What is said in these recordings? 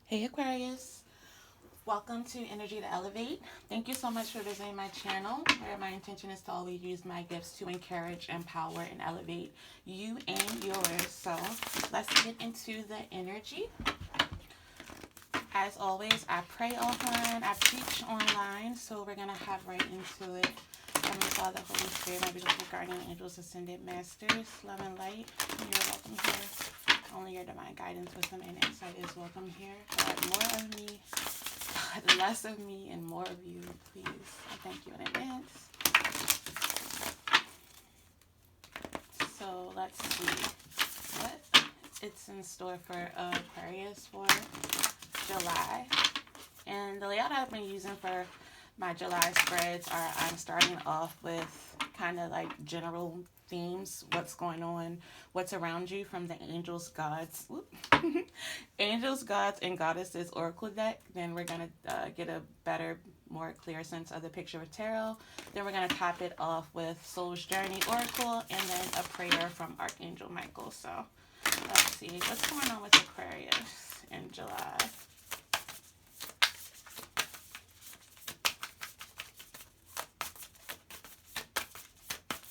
Hey Aquarius, welcome to Energy to Elevate. Thank you so much for visiting my channel, where my intention is to always use my gifts to encourage, empower, and elevate you and yours. So let's get into the energy. As always, I pray offline, I preach online, so we're going to hop right into it. Heavenly Father, Holy Spirit, my beautiful guardian angels, ascended masters, love and light, you're welcome here. Only your divine guidance, wisdom, and insight is welcome here. God, more of me, God, less of me, and more of you, please. I thank you in advance. So let's see what it's in store for Aquarius for July. And the layout I've been using for my July spreads are I'm starting off with kind of like general themes, what's going on, what's around you from the angels, gods, angels, gods, and goddesses oracle deck. Then we're going to get a better, more clear sense of the picture of tarot. Then we're going to top it off with Soul's Journey oracle and then a prayer from Archangel Michael. So let's see what's going on with Aquarius in July.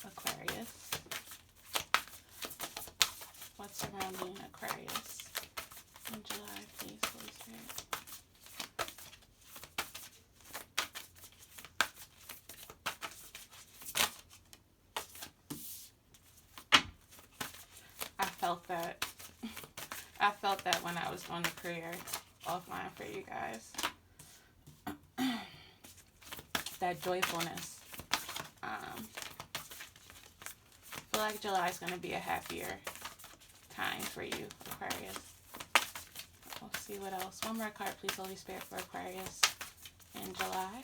Aquarius. What's surrounding Aquarius in July, please, Holy Spirit? I felt that. I felt that when I was doing the prayer offline for you guys. That joyfulness. I feel like July is going to be a happier time for you, Aquarius. We'll see what else. One more card, please, Holy Spirit, for Aquarius in July.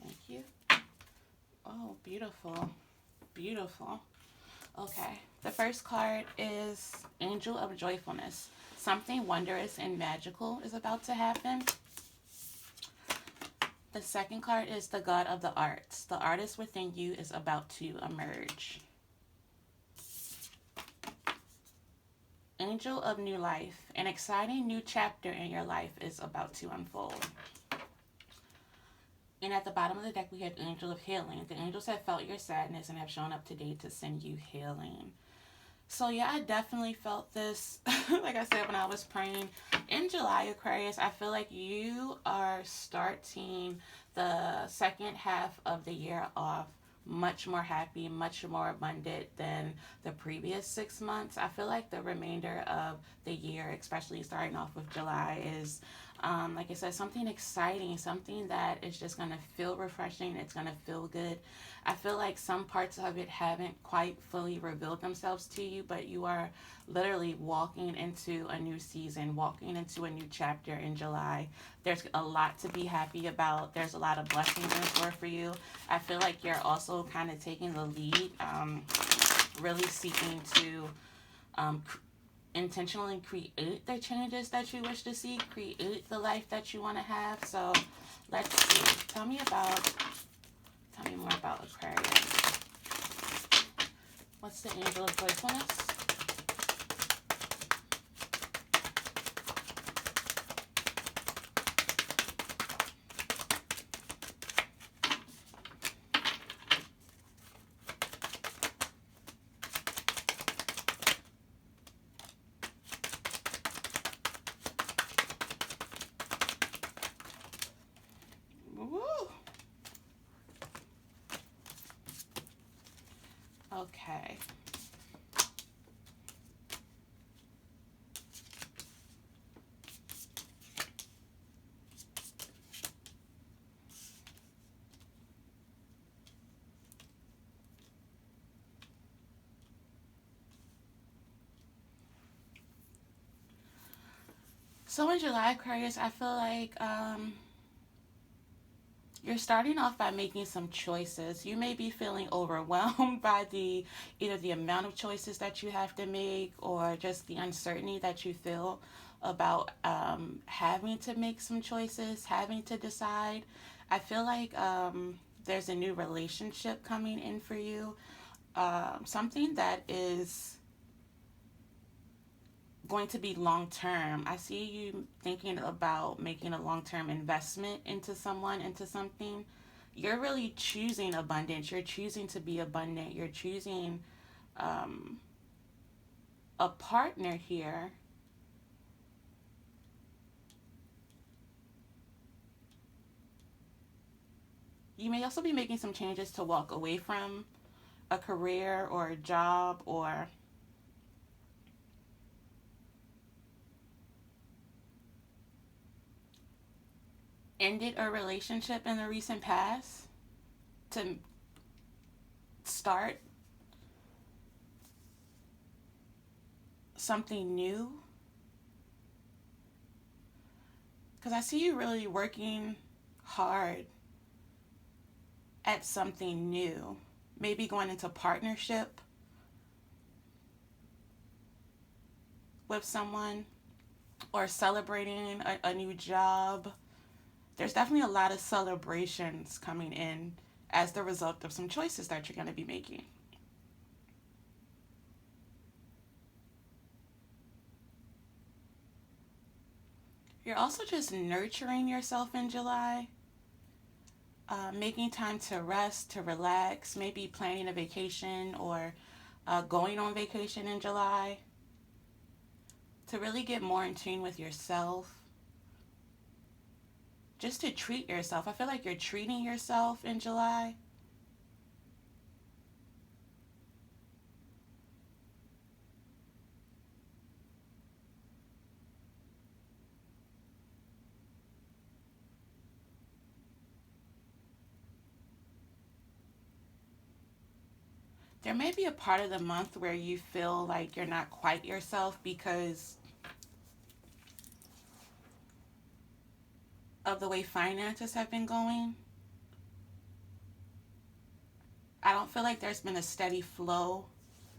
Thank you. Oh, beautiful. Beautiful. Okay. The first card is Angel of Joyfulness. Something wondrous and magical is about to happen. The second card is the God of the Arts. The artist within you is about to emerge. Angel of New Life. An exciting new chapter in your life is about to unfold. And at the bottom of the deck, we have Angel of Healing. The angels have felt your sadness and have shown up today to send you healing. So yeah, I definitely felt this, like I said, when I was praying. In July, Aquarius, I feel like you are starting the second half of the year off much more happy, much more abundant than the previous 6 months. I feel like the remainder of the year, especially starting off with July, is like I said, something exciting, something that is just going to feel refreshing. It's going to feel good. I feel like some parts of it haven't quite fully revealed themselves to you, but you are literally walking into a new season, walking into a new chapter in July. There's a lot to be happy about. There's a lot of blessings in store for you. I feel like you're also kind of taking the lead, really seeking to intentionally create the changes that you wish to see, create the life that you want to have. So let's see. Tell me more about Aquarius. What's the angel of joyfulness? Woo! Okay. So in July, Aquarius, I feel like you're starting off by making some choices. You may be feeling overwhelmed by either the amount of choices that you have to make or just the uncertainty that you feel about having to make some choices, having to decide. I feel like there's a new relationship coming in for you. Something that is going to be long term. I see you thinking about making a long term investment into someone, into something. You're really choosing abundance. You're choosing to be abundant. You're choosing um, a partner here. You may also be making some changes to walk away from a career or a job, or ended a relationship in the recent past to start something new. Because I see you really working hard at something new. Maybe going into partnership with someone, or celebrating a new job. There's definitely a lot of celebrations coming in as the result of some choices that you're going to be making. You're also just nurturing yourself in July, making time to rest, to relax, maybe planning a vacation, or going on vacation in July, to really get more in tune with yourself, just to treat yourself. I feel like you're treating yourself in July. There may be a part of the month where you feel like you're not quite yourself because of the way finances have been going. I don't feel like there's been a steady flow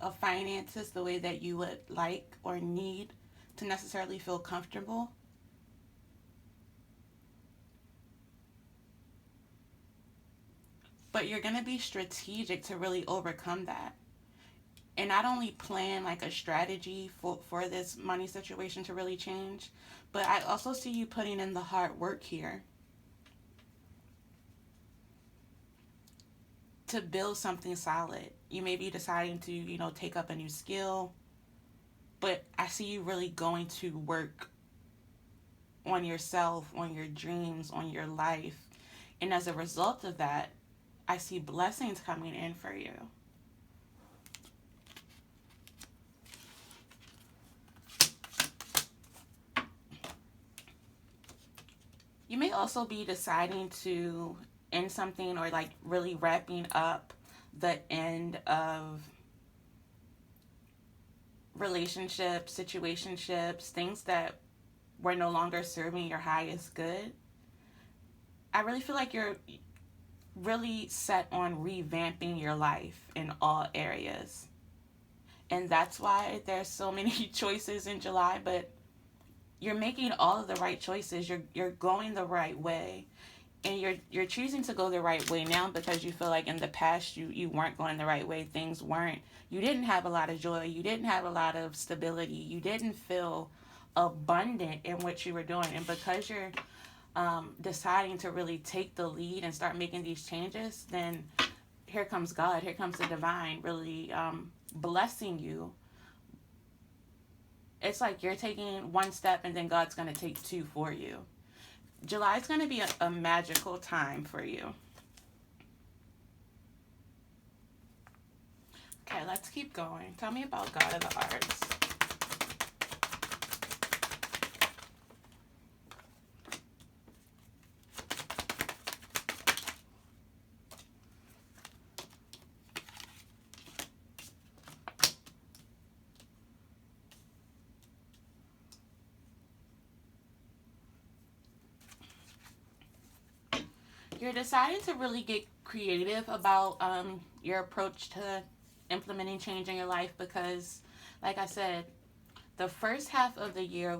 of finances the way that you would like or need to necessarily feel comfortable. But you're going to be strategic to really overcome that. And not only plan like a strategy for this money situation to really change, but I also see you putting in the hard work here to build something solid. You may be deciding to, take up a new skill, but I see you really going to work on yourself, on your dreams, on your life. And as a result of that, I see blessings coming in for you. You may also be deciding to end something, or like really wrapping up the end of relationships, situationships, things that were no longer serving your highest good. I really feel like you're really set on revamping your life in all areas. And that's why there's so many choices in July, but you're making all of the right choices. You're going the right way. And you're choosing to go the right way now because you feel like in the past you weren't going the right way. Things weren't. You didn't have a lot of joy. You didn't have a lot of stability. You didn't feel abundant in what you were doing. And because you're deciding to really take the lead and start making these changes, then here comes God. Here comes the divine really blessing you. It's like you're taking one step and then God's going to take two for you. July is going to be a magical time for you. Okay, let's keep going. Tell me about God of the Arts. You're deciding to really get creative about your approach to implementing change in your life because, like I said, the first half of the year,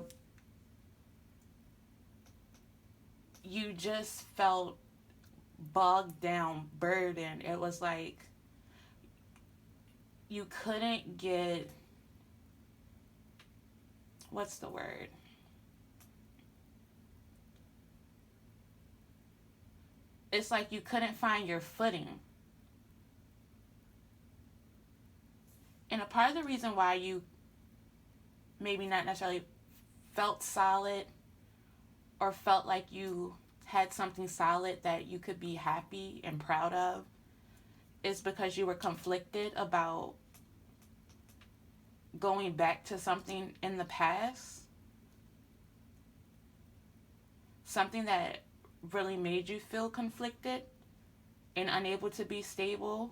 you just felt bogged down, burdened. It was like you couldn't get, what's the word? It's like you couldn't find your footing. And a part of the reason why you maybe not necessarily felt solid or felt like you had something solid that you could be happy and proud of is because you were conflicted about going back to something in the past, something that really made you feel conflicted and unable to be stable.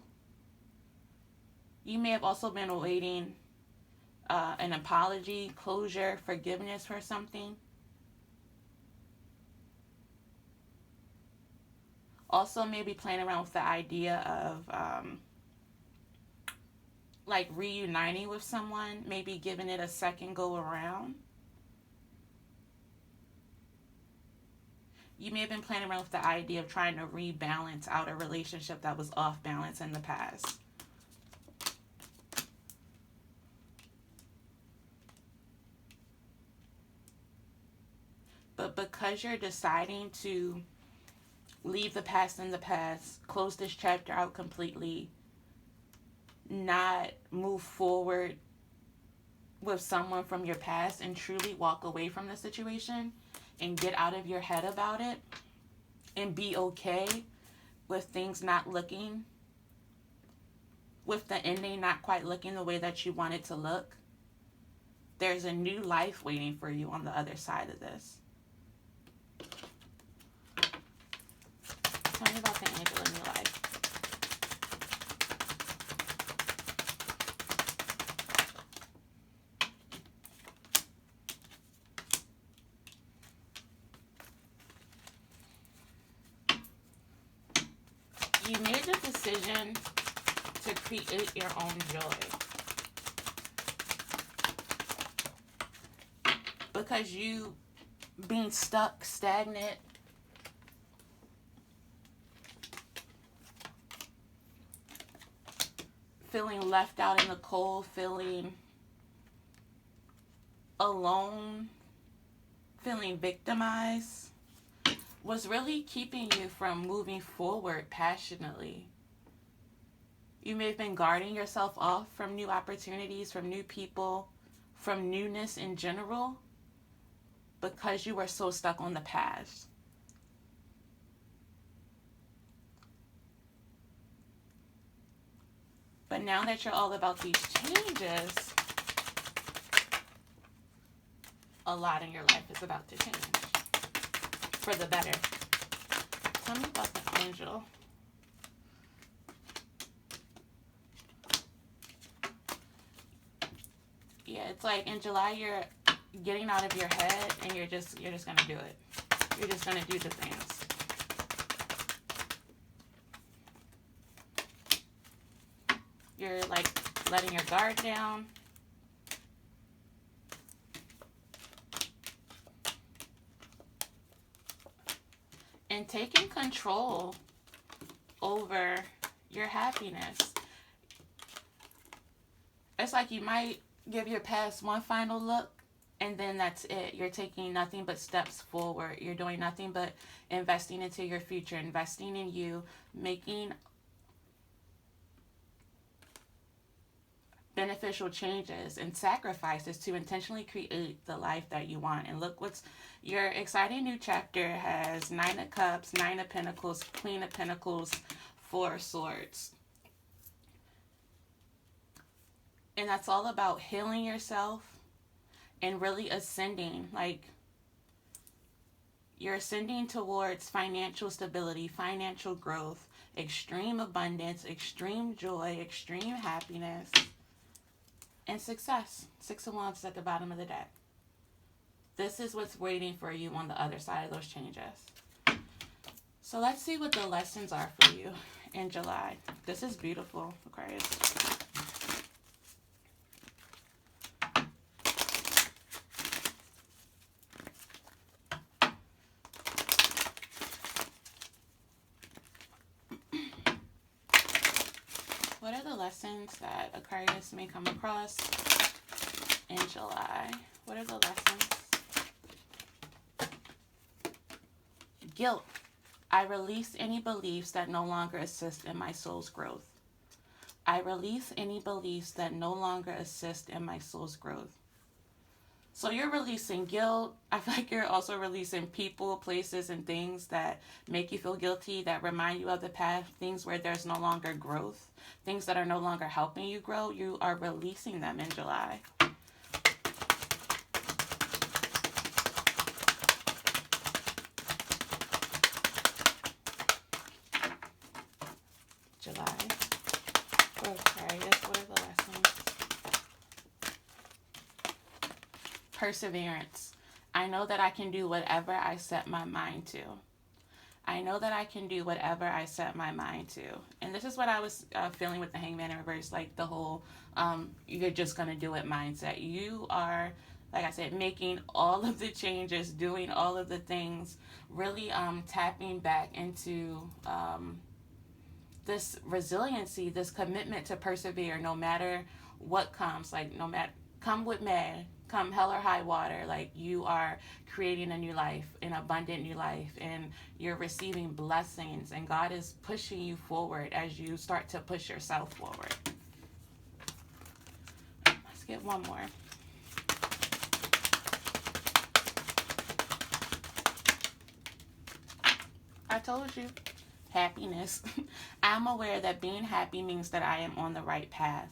You may have also been awaiting an apology, closure, forgiveness for something. Also, maybe playing around with the idea of like reuniting with someone, maybe giving it a second go around. You may have been playing around with the idea of trying to rebalance out a relationship that was off balance in the past. But because you're deciding to leave the past in the past, close this chapter out completely, not move forward with someone from your past and truly walk away from the situation and get out of your head about it and be okay with things not looking, with the ending not quite looking the way that you want it to look, there's a new life waiting for you on the other side of this. Tell me about the angel in your life. You made the decision to create your own joy. Because you being stuck, stagnant, feeling left out in the cold, feeling alone, feeling victimized, was really keeping you from moving forward passionately. You may have been guarding yourself off from new opportunities, from new people, from newness in general, because you were so stuck on the past. But now that you're all about these changes, a lot in your life is about to change for the better. Tell me about the angel. Yeah, it's like in July you're getting out of your head and you're just gonna do it. You're just gonna do the things. You're like letting your guard down. And taking control over your happiness. It's like you might give your past one final look and then that's it. You're taking nothing but steps forward. You're doing nothing but investing into your future, investing in you, making beneficial changes and sacrifices to intentionally create the life that you want. And look what's your exciting new chapter has 9 of Cups, 9 of Pentacles, Queen of Pentacles, 4 of Swords. And that's all about healing yourself and really ascending. Like you're ascending towards financial stability, financial growth, extreme abundance, extreme joy, extreme happiness, and success. 6 of Wands is at the bottom of the deck. This is what's waiting for you on the other side of those changes. So let's see what the lessons are for you in July. This is beautiful, Aquarius. What are the lessons that Aquarius may come across in July? What are the lessons? Guilt. I release any beliefs that no longer assist in my soul's growth. I release any beliefs that no longer assist in my soul's growth. So you're releasing guilt. I feel like you're also releasing people, places, and things that make you feel guilty, that remind you of the past, things where there's no longer growth, things that are no longer helping you grow. You are releasing them in July. July. For Aquarius, what are the lessons? Perseverance. I know that I can do whatever I set my mind to. I know that I can do whatever I set my mind to. And this is what I was feeling with the Hangman in reverse, like the whole you're just going to do it mindset. You are, like I said, making all of the changes, doing all of the things, really tapping back into this resiliency, this commitment to persevere no matter what comes, like no matter, come what may, come hell or high water, like you are creating a new life, an abundant new life, and you're receiving blessings, and God is pushing you forward as you start to push yourself forward. Let's get one more. I told you. Happiness. I'm aware that being happy means that I am on the right path.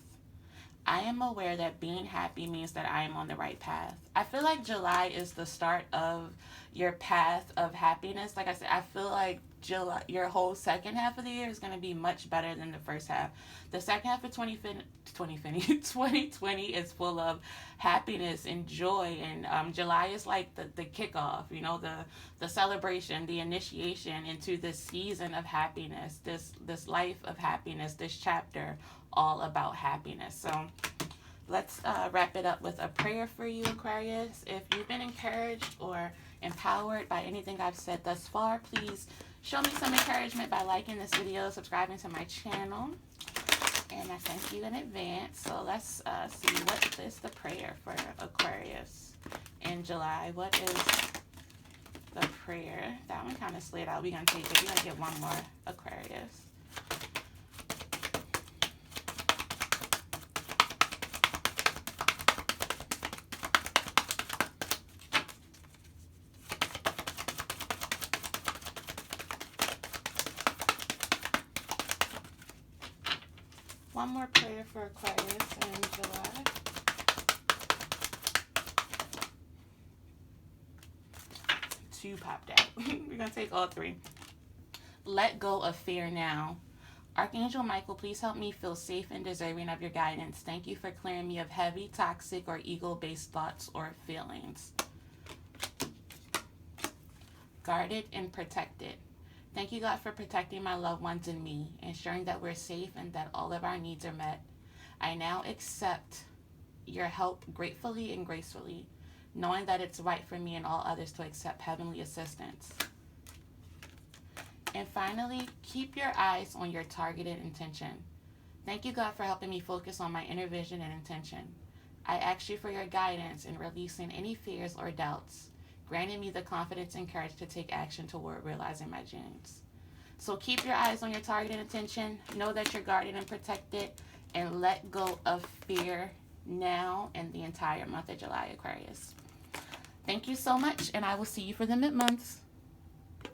I am aware that being happy means that I am on the right path. I feel like July is the start of your path of happiness. Like I said, I feel like July, your whole second half of the year is going to be much better than the first half. The second half of 2020 is full of happiness and joy, and July is like the kickoff, you know, the celebration, the initiation into this season of happiness, this life of happiness, this chapter all about happiness. So let's wrap it up with a prayer for you, Aquarius. If you've been encouraged or empowered by anything I've said thus far, please show me some encouragement by liking this video, subscribing to my channel, and I thank you in advance. So let's see, what is the prayer for Aquarius in July? What is the prayer? That one kind of slid out. We're going to take it. We're going to get one more, Aquarius. One more prayer for Aquarius in July. Two popped out. We're going to take all three. Let go of fear now. Archangel Michael, please help me feel safe and deserving of your guidance. Thank you for clearing me of heavy, toxic, or ego-based thoughts or feelings. Guarded and protected. Thank you, God, for protecting my loved ones and me, ensuring that we're safe and that all of our needs are met. I now accept your help gratefully and gracefully, knowing that it's right for me and all others to accept heavenly assistance. And finally, keep your eyes on your targeted intention. Thank you, God, for helping me focus on my inner vision and intention. I ask you for your guidance in releasing any fears or doubts, granting me the confidence and courage to take action toward realizing my dreams. So keep your eyes on your targeted intention. Know that you're guarded and protected, and let go of fear now and the entire month of July, Aquarius. Thank you so much, and I will see you for the mid-months.